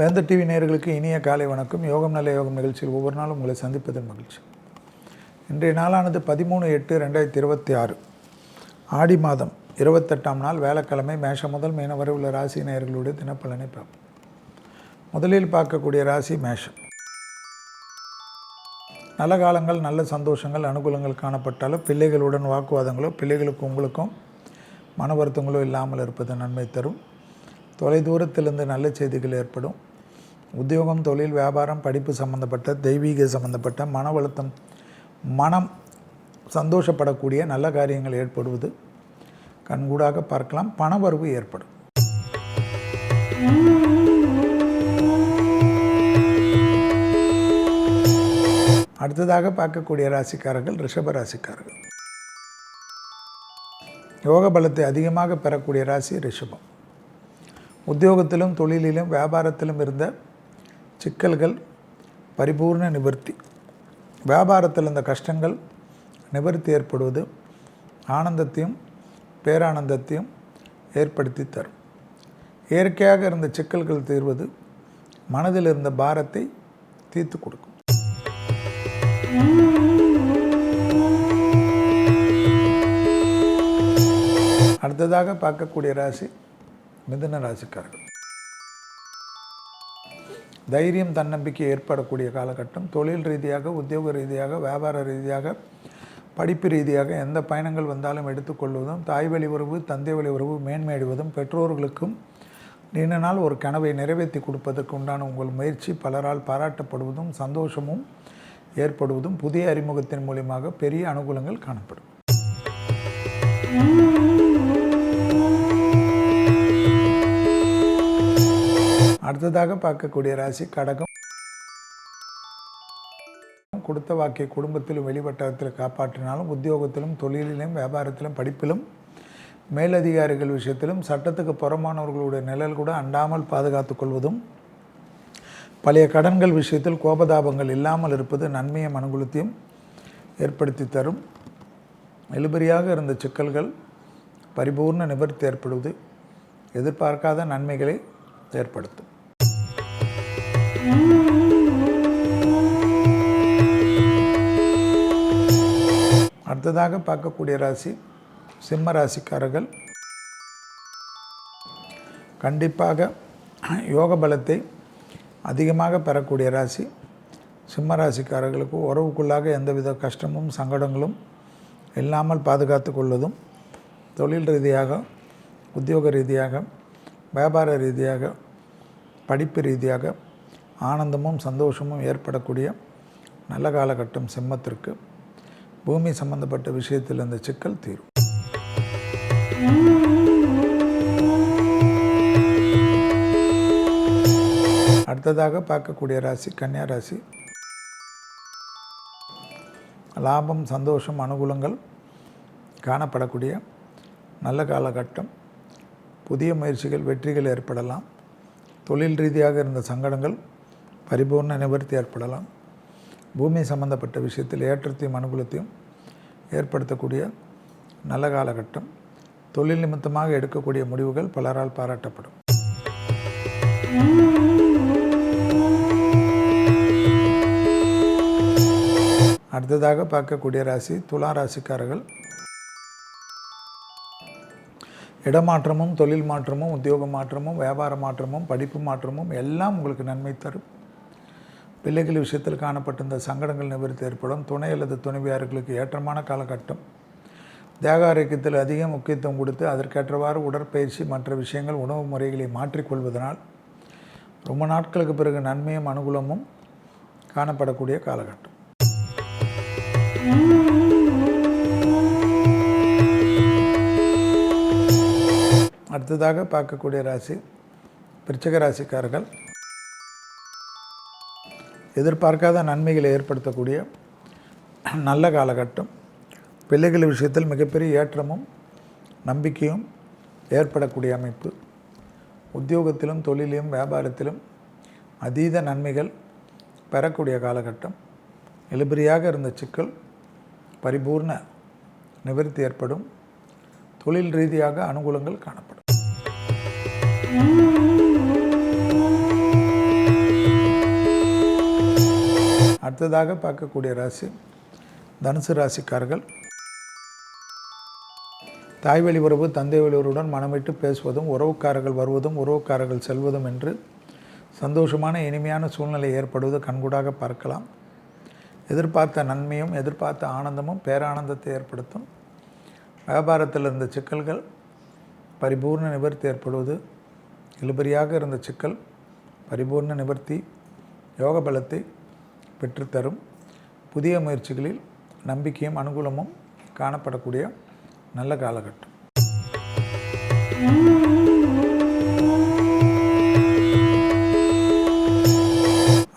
வேந்தர் டிவி நேயர்களுக்கு இனிய காலை வணக்கம். யோகம் நல்ல யோகம் நிகழ்ச்சியில் ஒவ்வொரு நாளும் உங்களை சந்திப்பதன் மகிழ்ச்சி. இன்றைய நாளானது 13/8/2026 ஆடி மாதம் 28ஆம் நாள் வேலைக்கிழமை. மேஷம் முதல் மீனம் வரை உள்ள ராசி நேயர்களுடைய தினப்பலனை பார்ப்போம். முதலில் பார்க்கக்கூடிய ராசி மேஷம். நல்ல காலங்கள், நல்ல சந்தோஷங்கள், அனுகூலங்கள் காணப்பட்டாலும் பிள்ளைகளுடன் வாக்குவாதங்களோ பிள்ளைகளுக்கு உங்களுக்கும் மன வருத்தங்களோ இல்லாமல் இருப்பது நன்மை தரும். தொலைதூரத்திலிருந்து நல்ல செய்திகள் ஏற்படும். உத்தியோகம், தொழில், வியாபாரம், படிப்பு சம்பந்தப்பட்ட, தெய்வீக சம்பந்தப்பட்ட, மன வருத்தம், மனம் சந்தோஷப்படக்கூடிய நல்ல காரியங்கள் ஏற்படுவது கண்கூடாக பார்க்கலாம். பணவரவு ஏற்படும். அடுத்ததாக பார்க்கக்கூடிய ராசிக்காரர்கள் ரிஷப ராசிக்காரர்கள். யோக பலத்தை அதிகமாக பெறக்கூடிய ராசி ரிஷபம். உத்தியோகத்திலும் தொழிலிலும் வியாபாரத்திலும் இருந்த சிக்கல்கள் பரிபூர்ண நிவர்த்தி. வியாபாரத்தில் இருந்த கஷ்டங்கள் நிவர்த்தி ஏற்படுவது ஆனந்தத்தையும் பேரானந்தத்தையும் ஏற்படுத்தி தரும். இயற்கையாக இருந்த சிக்கல்கள் தீர்வது மனதில் இருந்த பாரத்தை தீர்த்து கொடுக்கும். அடுத்ததாக பார்க்கக்கூடிய ராசி மிதுன ராசிக்காரர்கள். தைரியம், தன்னம்பிக்கை ஏற்படக்கூடிய காலகட்டம். தொழில் ரீதியாக, உத்தியோக ரீதியாக, வியாபார ரீதியாக, படிப்பு ரீதியாக எந்த பயணங்கள் வந்தாலும் எடுத்துக்கொள்வதும், தாய் வழி உறவு, தந்தை வழி உறவு மேன்மையடைவதும், பெற்றோர்களுக்கும் நீண்ட நாள் ஒரு கனவை நிறைவேற்றி கொடுப்பதற்கு உண்டான உங்கள் முயற்சி பலரால் பாராட்டப்படுவதும், சந்தோஷமும் ஏற்படுவதும், புதிய அறிமுகத்தின் மூலியமாக பெரிய அனுகூலங்கள் காணப்படும். அடுத்ததாக பார்க்கக்கூடிய ராசி கடகம். கொடுத்த வாக்கை குடும்பத்திலும் வெளிவட்டாரத்தில் காப்பாற்றினாலும், உத்தியோகத்திலும் தொழிலிலும் வியாபாரத்திலும் படிப்பிலும் மேலதிகாரிகள் விஷயத்திலும் சட்டத்துக்கு புறமானவர்களுடைய நிழல் கூட அண்டாமல் பாதுகாத்து கொள்வதும், பழைய கடன்கள் விஷயத்தில் கோபதாபங்கள் இல்லாமல் இருப்பது நன்மையும் அனுகூலத்தையும் ஏற்படுத்தி தரும். இழுபறியாக இருந்த சிக்கல்கள் பரிபூர்ண நிவர்த்தி ஏற்படுவது எதிர்பார்க்காத நன்மைகளை ஏற்படுத்தும். அடுத்ததாக பார்க்கக்கூடிய ராசி சிம்ம ராசிக்காரர்கள். கண்டிப்பாக யோக பலத்தை அதிகமாக பெறக்கூடிய ராசி சிம்ம ராசிக்காரர்களுக்கு. உறவுக்குள்ளாக எந்தவித கஷ்டமும் சங்கடங்களும் இல்லாமல் பாதுகாத்து கொள்வதும், தொழில் ரீதியாக, உத்தியோக ரீதியாக, வியாபார ரீதியாக, படிப்பு ரீதியாக ஆனந்தமும் சந்தோஷமும் ஏற்படக்கூடிய நல்ல காலகட்டம் சிம்மத்திற்கு. பூமி சம்பந்தப்பட்ட விஷயத்தில் இருந்த சிக்கல் தீரும். அடுத்ததாக பார்க்கக்கூடிய ராசி கன்னியா ராசி. லாபம், சந்தோஷம், அனுகூலங்கள் காணப்படக்கூடிய நல்ல காலகட்டம். புதிய முயற்சிகள், வெற்றிகள் ஏற்படலாம். தொழில் ரீதியாக இருந்த சங்கடங்கள் பரிபூர்ண நிவர்த்தி ஏற்படலாம். பூமி சம்பந்தப்பட்ட விஷயத்தில் ஏற்றத்தையும் அனுகூலத்தையும் ஏற்படுத்தக்கூடிய நல்ல காலகட்டம். தொழில் நிமித்தமாக எடுக்கக்கூடிய முடிவுகள் பலரால் பாராட்டப்படும். அடுத்ததாக பார்க்கக்கூடிய ராசி துலா ராசிக்காரர்கள். இடமாற்றமும், தொழில் மாற்றமும், உத்தியோக மாற்றமும், வியாபார மாற்றமும், படிப்பு மாற்றமும் எல்லாம் உங்களுக்கு நன்மை தரும். பிள்ளைகள் விஷயத்தில் காணப்பட்டிருந்த சங்கடங்கள் நிவர்த்தி ஏற்படும். துணை அல்லது துணைவியார்களுக்கு ஏற்றமான காலகட்டம். தேக ஆரோக்கியத்தில் அதிக முக்கியத்துவம் கொடுத்து அதற்கேற்றவாறு உடற்பயிற்சி மற்ற விஷயங்கள், உணவு முறைகளை மாற்றிக்கொள்வதனால் ரொம்ப நாட்களுக்கு பிறகு நன்மையும் அனுகூலமும் காணப்படக்கூடிய காலகட்டம். அடுத்ததாக பார்க்கக்கூடிய ராசி விருச்சிக ராசிக்காரர்கள். எதிர்பார்க்காத நன்மைகளை ஏற்படுத்தக்கூடிய நல்ல காலகட்டம். பிள்ளைகள் விஷயத்தில் மிகப்பெரிய ஏற்றமும் நம்பிக்கையும் ஏற்படக்கூடிய அமைப்பு. உத்தியோகத்திலும் தொழிலிலும் வியாபாரத்திலும் அதீத நன்மைகள் பெறக்கூடிய காலகட்டம். இழுபறியாக இருந்த சிக்கல் பரிபூர்ண நிவர்த்தி ஏற்படும். தொழில் ரீதியாக அனுகூலங்கள் காணப்படும். அடுத்ததாக பார்க்கக்கூடிய ராசி தனுசு ராசிக்காரர்கள். தாய் வழி உறவு, தந்தை வழி உறவுடன் மனமிட்டு பேசுவதும், உறவுக்காரர்கள் வருவதும், உறவுக்காரர்கள் செல்வதும் என்று சந்தோஷமான இனிமையான சூழ்நிலை ஏற்படுவது கண்கூடாக பார்க்கலாம். எதிர்பார்த்த நன்மையும் எதிர்பார்த்த ஆனந்தமும் பேரானந்தத்தை ஏற்படுத்தும். வியாபாரத்தில் இருந்த சிக்கல்கள் பரிபூர்ண நிவர்த்தி ஏற்படுவது, இழுபறியாக இருந்த சிக்கல் பரிபூர்ண நிவர்த்தி, யோக பலத்தை பெற்றுத்தரும். புதிய முயற்சிகளில் நம்பிக்கையும் அனுகூலமும் காணப்படக்கூடிய நல்ல காலகட்டம்.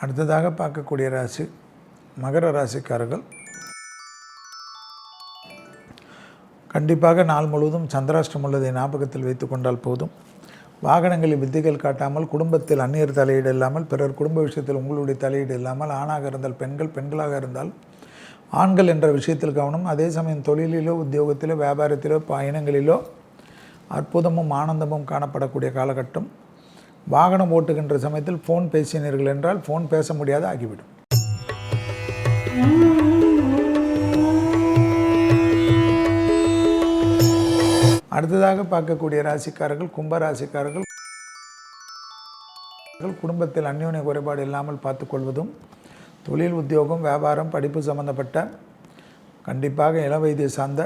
அடுத்ததாக பார்க்கக்கூடிய ராசி மகர ராசிக்காரர்கள். கண்டிப்பாக நாள் முழுவதும் சந்திராஷ்டம் உள்ளதை ஞாபகத்தில் வைத்து கொண்டால் போதும். வாகனங்களில் வித்தைகள் காட்டாமல், குடும்பத்தில் அந்நியர் தலையீடு இல்லாமல், பிறர் குடும்ப விஷயத்தில் உங்களுடைய தலையீடு இல்லாமல், ஆணாக இருந்தால் பெண்கள், பெண்களாக இருந்தால் ஆண்கள் என்ற விஷயத்தில் கவனம். அதே சமயம் தொழிலிலோ, உத்தியோகத்திலோ, வியாபாரத்திலோ, பயணங்களிலோ அற்புதமும் ஆனந்தமும் காணப்படக்கூடிய காலகட்டம். வாகனம் ஓட்டுகின்ற சமயத்தில் ஃபோன் பேசினீர்கள் என்றால் ஃபோன் பேச முடியாத ஆகிவிடும். அடுத்ததாக பார்க்கக்கூடிய ராசிக்காரர்கள் கும்பராசிக்காரர்கள். குடும்பத்தில் அந்யோன்ய குறைபாடு இல்லாமல் பார்த்துக்கொள்வதும், தொழில், உத்தியோகம், வியாபாரம், படிப்பு சம்பந்தப்பட்ட கண்டிப்பாக இளவயதை சார்ந்த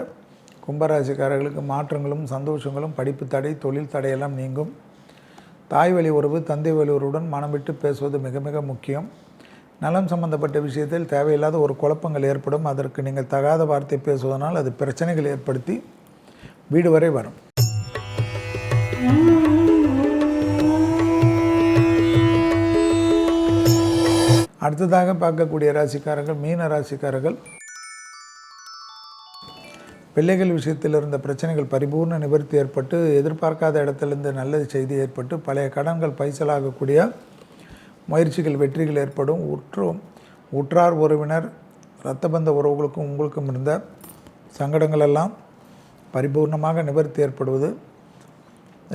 கும்பராசிக்காரர்களுக்கு மாற்றங்களும் சந்தோஷங்களும், படிப்பு தடை, தொழில் தடையெல்லாம் நீங்கும். தாய் வழி உறவு, தந்தை வழி உறவுடன் மனம் விட்டு பேசுவது மிக மிக முக்கியம். நலம் சம்பந்தப்பட்ட விஷயத்தில் தேவையில்லாத ஒரு குழப்பங்கள் ஏற்படும். அதற்கு நீங்கள் தகாத வார்த்தை பேசுவதனால் அது பிரச்சனைகள் ஏற்படுத்தி வீடு வரை வரும். அடுத்ததாக பார்க்கக்கூடிய ராசிக்காரர்கள் மீன ராசிக்காரர்கள். பிள்ளைகள் விஷயத்தில் இருந்த பிரச்சனைகள் பரிபூர்ண நிவர்த்தி ஏற்பட்டு, எதிர்பார்க்காத இடத்திலிருந்து நல்ல செய்தி ஏற்பட்டு, பழைய கடன்கள் பைசலாகக்கூடிய முயற்சிகள் வெற்றிகள் ஏற்படும். உற்றார் உறவினர், இரத்த பந்த உறவுகளுக்கும் உங்களுக்கும் இருந்த சங்கடங்கள் எல்லாம் பரிபூர்ணமாக நிவர்த்தி ஏற்படுவது,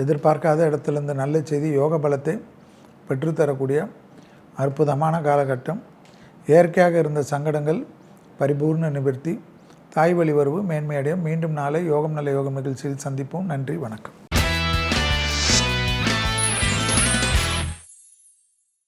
எதிர்பார்க்காத இடத்திலிருந்து நல்ல செய்தி, யோக பலத்தை பெற்றுத்தரக்கூடிய அற்புதமான காலகட்டம். இயற்கையாக இருந்த சங்கடங்கள் பரிபூர்ண நிவர்த்தி, தாய் வழி வரவு மேன்மையடையும். மீண்டும் நாளை யோகம் நல்ல யோகம் நிகழ்ச்சியில் சந்திப்போம். நன்றி, வணக்கம்.